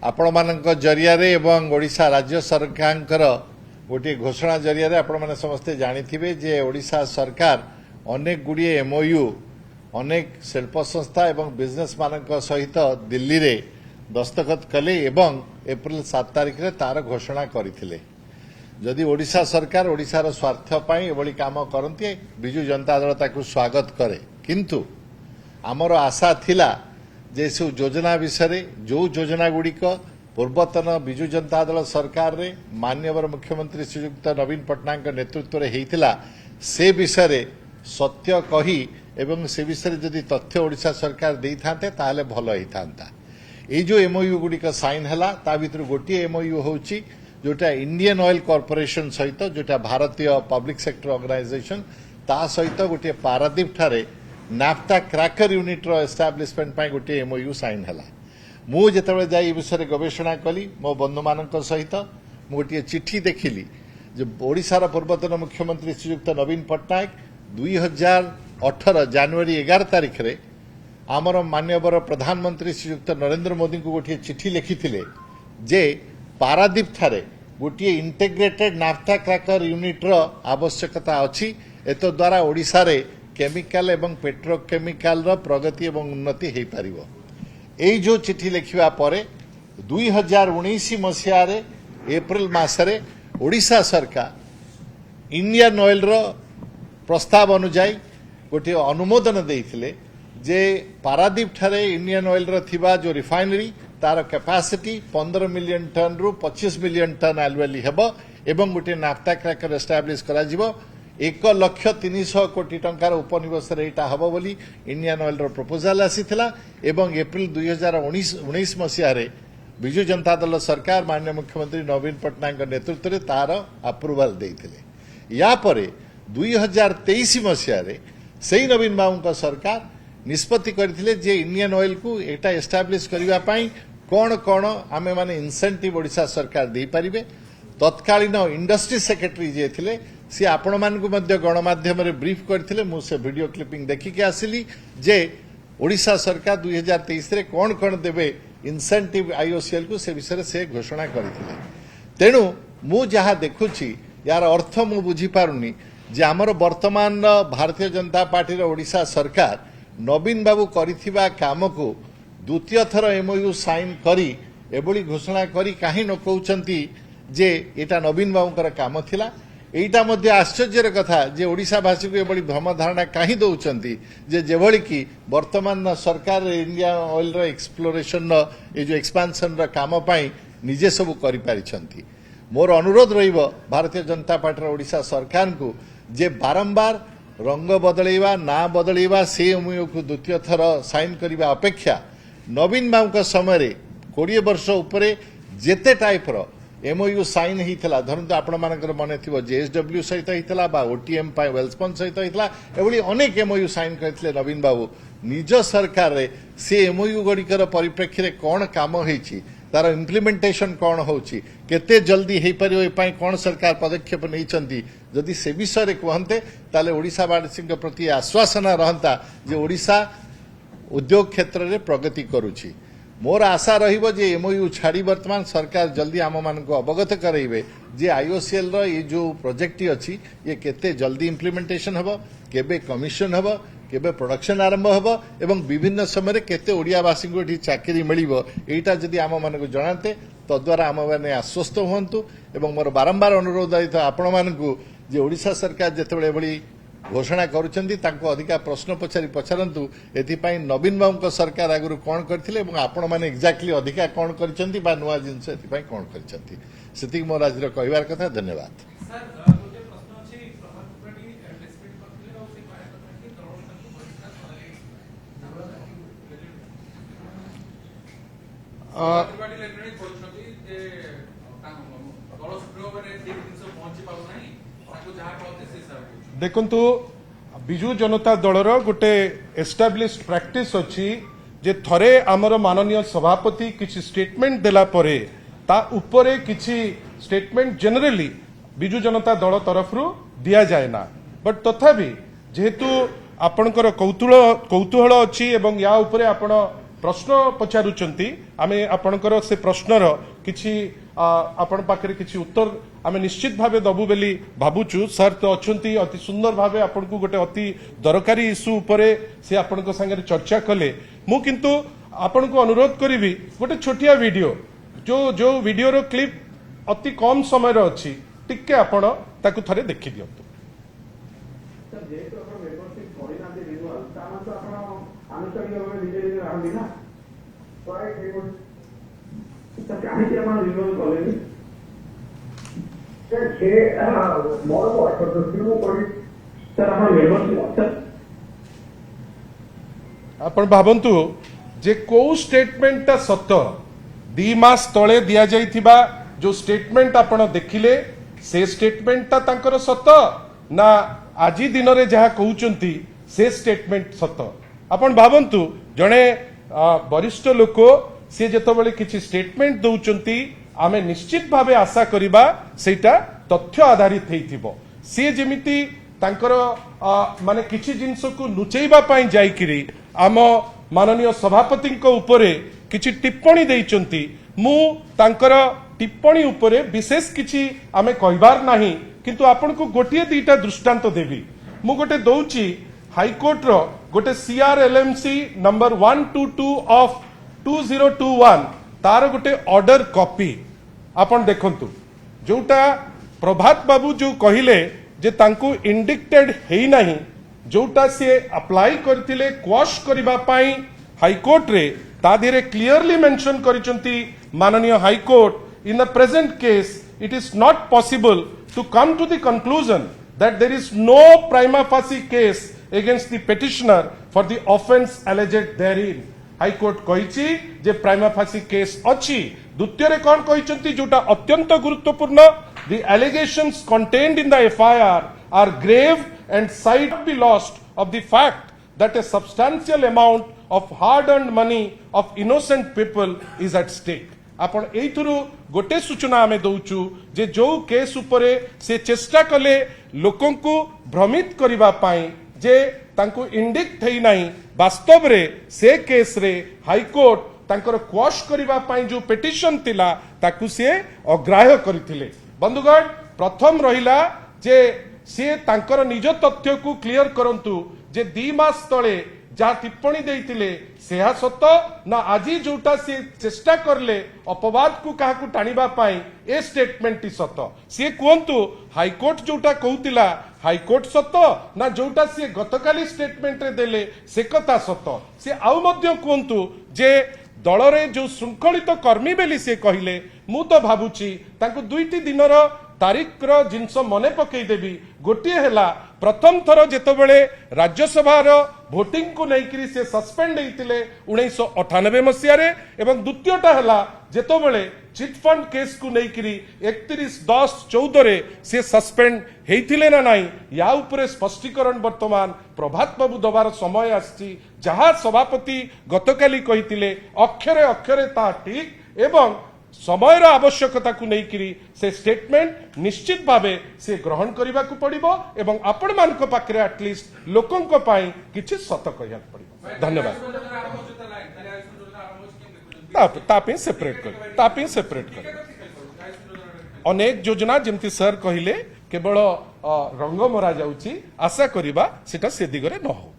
आपण मानक जरिया एवं ओडिशा राज्य सरकार गोटे घोषणा जरिया आपण मैंने समस्ते जानी जे ओडिशा सरकार अनेक गुड़िए एमओयू अनेक शिल्प संस्था एवं बिजनेस मानक सहित दिल्ली रे दस्तखत कले एवं एप्रिल 7 तारिख रे तार घोषणा करथिले। जदि ओडिशा सरकार ओडिशार स्वार्थ पाई एभली काम करती बिजु जनता दल ताकू स्वागत करे, किंतु आमर आशा थिला जे सब योजना विषय जो योजना गुड़िक पूर्वतन बिजु जनता दल सरकार रे माननीय मुख्यमंत्री श्रीयुक्त नवीन पट्टनायक नेतृत्व रे हेइतिला से विषय सत्य कही एवं से विषय जदि तथ्य ओडिशा सरकार देई थांते ताले भलो हेई थांता। ए जो एमओयू गुड़िक साइन हला ता भितर गोटी एमओयू होउची जोटा इंडियन ऑयल कॉर्पोरेशन सहित जोटा भारतीय पब्लिक सेक्टर ऑर्गेनाइजेशन ता सहित गोटे पारादीप ठारे नाफ्ता क्रैकर यूनिट रो एस्टाब्लिशमेंट पाई गोटे एमओयू साइन हला। मु जेतेबेले जाई विषय गवेषणा कली मो बंधु मानक सहित मु गोटे चिट्ठी देखिली जे ओडिशार पूर्वतन मुख्यमंत्री श्रीयुक्त नवीन पट्टनायक 2018 जनवरी 11 तारिख रे आमर माननीय प्रधानमंत्री श्रीयुक्त नरेंद्र मोदी को गोटे चिट्ठी लिखिथिले जे पारादीप ठारे गोटे इंटीग्रेटेड नाफ्ता क्रैकर यूनिट रो आवश्यकता अछि। एतो द्वारा ओडिशा रे केमिकल एवं पेट्रोकेमिकल रो प्रगति एवं उन्नति हेई पारिबो। एई जो चिट्ठी लिखिबा परे 2019 मसिया रे एप्रिल मासरे ओडिशा सरकार इंडियन ऑयल रो प्रस्ताव अनुଯାୟୀ गोटे अनुमोदन देइथिले जे पारादीप ठारे इंडियन ऑयल रो थिबा जो रिफाइनरी तार कैपेसिटी 15 मिलियन टन रु 25 मिलियन टन एनुअली हेबो एवं गोटे नाफ्ता क्रैकर एस्टाब्लिश करा जिवो। 1,300 कोटी टंकार उपनिवेश एटा हबो बोली इंडियन ऑयल रो प्रपोजल आसीथिला एवं एप्रिल 2019 मसिया रे बिजु जनता दल सरकार माननीय मुख्यमंत्री नवीन पट्टनायक नेतृत्व रे तार अप्रूवल देइथिले। या परे 2023 मसिया रे सेही नवीन बाबू का सरकार निष्पत्ति करथिले जे इंडियन ऑयल को एटा एस्टाब्लिश करिवा पई कोन कोन आमे माने इंसेंटिव ओडिशा सरकार दे परिबे। तत्कालीन इंडस्ट्री सेक्रेटरी जे थिले सी आपण मानकु मध्य गणमाध्यम रे ब्रीफ करथिले। मु से वीडियो क्लिपिंग देखि के आसिली जे ओडिशा सरकार 2023 रे कोन कोन देबे इंसेंटिव आईओसीएल को से विषय से घोषणा करथिले। तेनु मु जहा देखुची यार अर्थ मु बुझी पारुनी जे हमर वर्तमान भारतीय जनता पार्टी रो ओडिशा सरकार नवीन बाबू करिथिबा काम को द्वितीय थर एमओयू साइन करी एबोली घोषणा करी काहे न कहउचंती जे एटा नवीन बाबूकर काम थिला। एटा मध्य आश्चर्यर कथा जे ओडिशावासी को एबोली भ्रम धारणा काहे दउचंती जे जेभली की वर्तमान सरकार इंडिया ऑयल रो एक्सप्लोरेशन रो ए जो एक्सपेंशन रो काम पाई निजे सब करि पारिछंती। मोर अनुरोध रहिबो भारतीय जनता पार्टी रो ओडिशा सरकार को जे बारंबार रंग बदलैवा ना बदलैवा से एमओयू को द्वितीय थर साइन करने अपेक्षा नवीन बाबू का समय 20 वर्ष उपरे जेते टाइप रो एमओयू साइन होता धरतु आपण मानकर मन थी जेएसडब्ल्यू सहित होता बा ओटीएम वेल्सपन सहित होता एभली अनेक एमओयू साइन करते नवीन बाबू निज सरकार रे से एमओयू गुड़िकर परिप्रेक्षी में कौन काम होती तार इम्प्लीमेंटेशन कौन होची केते जल्दी हे परियो एपाई कौन सरकार पदक्षेप नहीं जदि से विषय रे कहते ताले ओडिशावासी प्रति आश्वासन रहंता जे ओडिशा उद्योग क्षेत्र रे प्रगति करुची। मोर आशा रहिबो जे एमओयू छाड़ी वर्तमान सरकार जल्दी आम मान को अवगत कराइबे जे आईओसीएल रो ये जो प्रोजेक्ट अछि ये केते जल्दी इम्प्लीमेंटेशन हबो केबे कमिशन हबो केबे प्रोडक्शन आरंभ हबो एवं विभिन्न समय केते ओडियावासी को एठी चाकरी मिलिबो एटा जदि आम मान को जणाते तद्वारा आम माने आश्वस्त होंतु। एवं मोर बारंबार अनुरोध आइता आपण मान को जे ओडिशा सरकार जेतेबेले एभली घोषणा करुचंती तांको अधिका प्रश्न पचारंतु एथिपाई नवीन बाबू सरकार आगु कौन करथिले एवं आपण माने एक्जाक्टली अधिका कौन करचंती बा नुआ जिंस एथिपाई कौन करचंती सेति मोर आज कहबार कथा। धन्यवाद। देखंतु बिजु जनता दलर गोटे एस्टाब्लिश प्रैक्टिस अच्छी जे थरे आमर माननीय सभापति किसी स्टेटमेंट देला परे ता उपरे किसी स्टेटमेंट जनरली बिजु जनता दल तरफ दिया जाए ना बट तथापि जेहेतु आपणकर कौतूहल अच्छी एवं या उपरे आपण प्रश्न पचारुचंती आमे आपणकर से प्रश्नर किछि आपण पाखरे किछि उत्तर आमे निश्चित भावे दबु बेली भाबुचु सर तो अछंती अति सुंदर भावे आपण को गोटे अति दरकारी इश्यू उपरे से आपण को संगे चर्चा कले मु किंतु आपण को अनुरोध करिवि गोटे छोटिया वीडियो जो जो वीडियो रो क्लिप अति कम समय रो अछि टिके आपण ताकू थरे देखि दियंतु सर जेहेतु आपण मेंबरशिप करिना दे रिन्यूअल ताना तो आपण आनुष्ठानिक भावे निजे निजे रहंदी ना पाए सर काहे आपण रिन्यूअल करेनी सर जे मोर को अठर शुरू करी सर आपण मेंबरशिप सर आपण भाबंतु जे को स्टेटमेंट ता सत 2 मास तळे दिया जाइथिबा जो स्टेटमेंट आपण देखिले से स्टेटमेंट ता तांकर सत ना आजी दिन रे जहा कहउचंती से स्टेटमेंट सत आपण भाबंतु जणे वरिष्ठ लोक से जेतबेले किछि स्टेटमेंट दउचंती आमे निश्चित भावे आशा करिबा सेटा तथ्य आधारित हेइथिबो से जेमिति तांकर माने किछि जिंस को लुचेइबा पई जाईकिरी आम माननीय सभापति उपरे किछि टिप्पणी देइचंती मु तांकर टिप्पणी उपरे विशेष किछि आमे कहबार नाही किंतु आपण को गोटिए दीटा दृष्टांत देबी मु गोटे दउची हाईकोर्ट रो गोटे CRLMC नंबर 122 ऑफ 2021 तार गोटे ऑर्डर कॉपी आपण देखंतु जोटा प्रभात बाबू जो कहिले जे तांको इंडिक्टेड हेई नाही जोटा से अप्लाई करथिले क्वाश करिबा पाई हाईकोर्ट रे ता धीरे क्लियरली मेंशन करिसंती माननीय high court in the present case it is not possible to come to the conclusion that there is no prima facie case against the petitioner for the offence alleged therein. High Court कहिछि जे prima facie case अछि द्वितीय रे कोन कहिसंती जोटा अत्यंत गुरुत्वपूर्ण the allegations contained in the FIR are grave and sight be lost of the fact that a substantial amount of hard earned money of innocent people is at stake. आपण एइथुरु गोटे सूचना आमे दउचु जे जो केस उपरे से चेष्टा कले लोकन को भ्रमित करिबा पाई जे तांको इंडिक्ट हेई नाही वास्तव रे से केस रे हाई कोर्ट तांकर क्वाश करिबा पाई जो पिटिशन थिला ताकु से अग्राह्य करथिले बंधुगण प्रथम रहिला जे से तांकर निज तथ्य को क्लियर करंतु जे 2 मास तळे जहाँ टिप्पणी देइतिले सेहा सत ना आजी जोटा से चेष्टा करले अपवाद को काहा को टाणीबा पाई ए स्टेटमेंट टी सत से कहंतु हाईकोर्ट जोटा कहउतिला हाईकोर्ट सत ना जोटा से गतकाली स्टेटमेंट रे देले से कथा सत से आउ मध्य कहंतु जे दल रे जो शृंखलित कर्मी बेली से कहिले मु तो भाबुची तांको 2टी दिनर तारीख रो जिंस मने पकई देबी गोटे हैला प्रथम थर जेतबेले राज्यसभा रो भोटिंग को नेकरी से सस्पेंड हेतिले 1998 मसिया रे एवं द्वितीयटा हैला जेतबेले चिट फंड केस को नेकरी 31/10/14 रे से सस्पेंड हेतिले ना नाही या ऊपर स्पष्टीकरण वर्तमान प्रभात बाबू दबार समय आछि जहा सभापति गतकाली कहितिले अक्षरे अक्षरे ता ठीक एवं समयर आवश्यकता को नेकरी से स्टेटमेंट निश्चित भावे से ग्रहण करने को पड़िबो एवं आपण मानक पाखरे एटलिस्ट लोकन को पाई किछि सत कहिया पड़िबो धन्यवाद तापे सेपरेट कर अनेक योजना जेमती सर कहिले केवल रंग मरा जाउची आशा करिबा सेटा से दिगरे न हो।